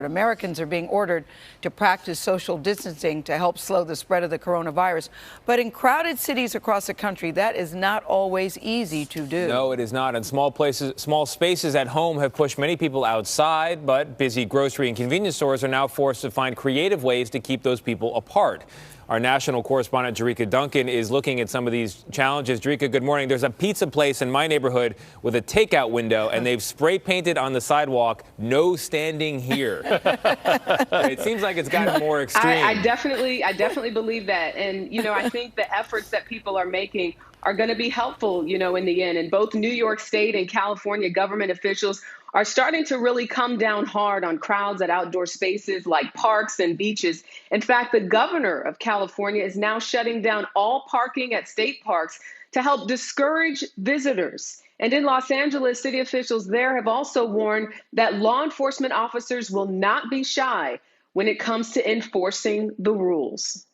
Americans are being ordered to practice social distancing to help slow the spread of the coronavirus. But in crowded cities across the country, that is not always easy to do. No, it is not. And small spaces at home have pushed many people outside, but busy grocery and convenience stores are now forced to find creative ways to keep those people apart. Our national correspondent Jericka Duncan is looking at some of these challenges. Jericka, good morning. There's a pizza place in my neighborhood with a takeout window, and they've spray painted on the sidewalk, "No standing here." It seems like it's gotten more extreme. I definitely believe that. And, I think the efforts that people are making are going to be helpful, in the end. And both New York State and California government officials are starting to really come down hard on crowds at outdoor spaces like parks and beaches. In fact, the governor of California is now shutting down all parking at state parks to help discourage visitors. And in Los Angeles, city officials there have also warned that law enforcement officers will not be shy when it comes to enforcing the rules.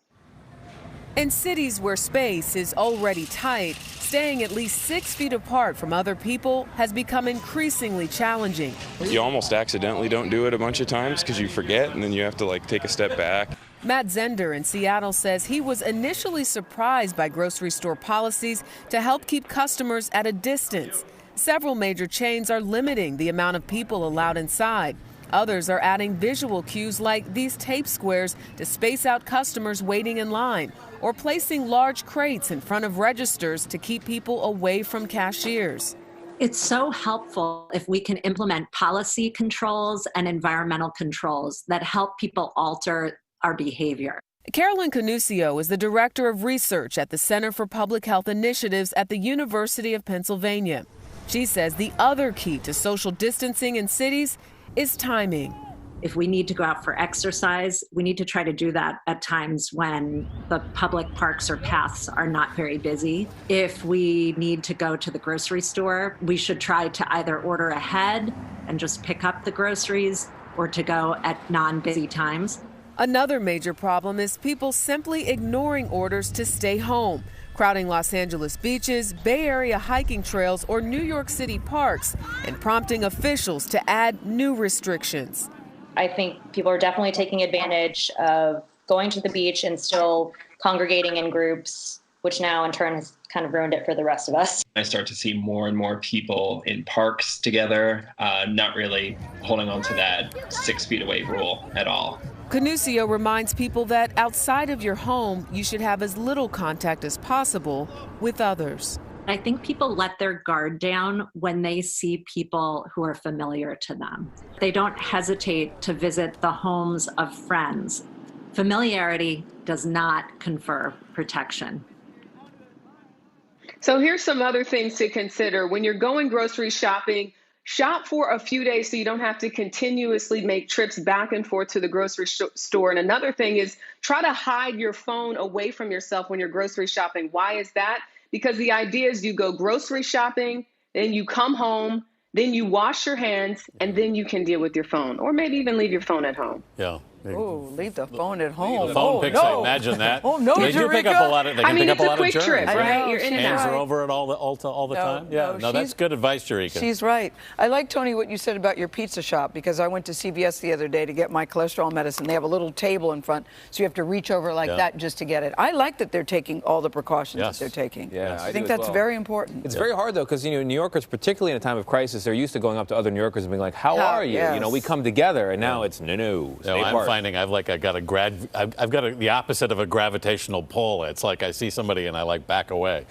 In cities where space is already tight, staying at least 6 feet apart from other people has become increasingly challenging. You almost accidentally don't do it a bunch of times because you forget, and then you have to take a step back. Matt Zender in Seattle says he was initially surprised by grocery store policies to help keep customers at a distance. Several major chains are limiting the amount of people allowed inside. Others are adding visual cues like these tape squares to space out customers waiting in line, or placing large crates in front of registers to keep people away from cashiers. It's so helpful if we can implement policy controls and environmental controls that help people alter our behavior. Carolyn Canusio is the director of research at the Center for Public Health Initiatives at the University of Pennsylvania. She says the other key to social distancing in cities is timing. If we need to go out for exercise, we need to try to do that at times when the public parks or paths are not very busy. If we need to go to the grocery store, we should try to either order ahead and just pick up the groceries or to go at non-busy times. Another major problem is people simply ignoring orders to stay home, crowding Los Angeles beaches, Bay Area hiking trails, or New York City parks, and prompting officials to add new restrictions. I think people are definitely taking advantage of going to the beach and still congregating in groups, which now in turn has kind of ruined it for the rest of us. I start to see more and more people in parks together, not really holding on to that 6 feet away rule at all. Canusio reminds people that outside of your home, you should have as little contact as possible with others. I think people let their guard down when they see people who are familiar to them. They don't hesitate to visit the homes of friends. Familiarity does not confer protection. So here's some other things to consider. When you're going grocery shopping, shop for a few days so you don't have to continuously make trips back and forth to the grocery store. And another thing is try to hide your phone away from yourself when you're grocery shopping. Why is that? Because the idea is you go grocery shopping, then you come home, then you wash your hands, and then you can deal with your phone, or maybe even leave your phone at home. Yeah. Oh, leave the phone at home. The phone picks, no. Imagine that. Oh, no, They do pick up a lot of, it's a quick trip, right? You're in and Hands out. are over it all the time. Yeah, no, that's good advice, Jericka. She's right. I like, Tony, what you said about your pizza shop, because I went to CVS the other day to get my cholesterol medicine. They have a little table in front, so you have to reach over like that just to get it. I like that they're taking all the precautions that they're taking. Yeah, I think that's very important. It's very hard, though, because, New Yorkers, particularly in a time of crisis, they're used to going up to other New Yorkers and being like, how are you? Yes. We come together, and now it's stay I'm apart. finding I've got the opposite of a gravitational pull. It's like I see somebody and I back away.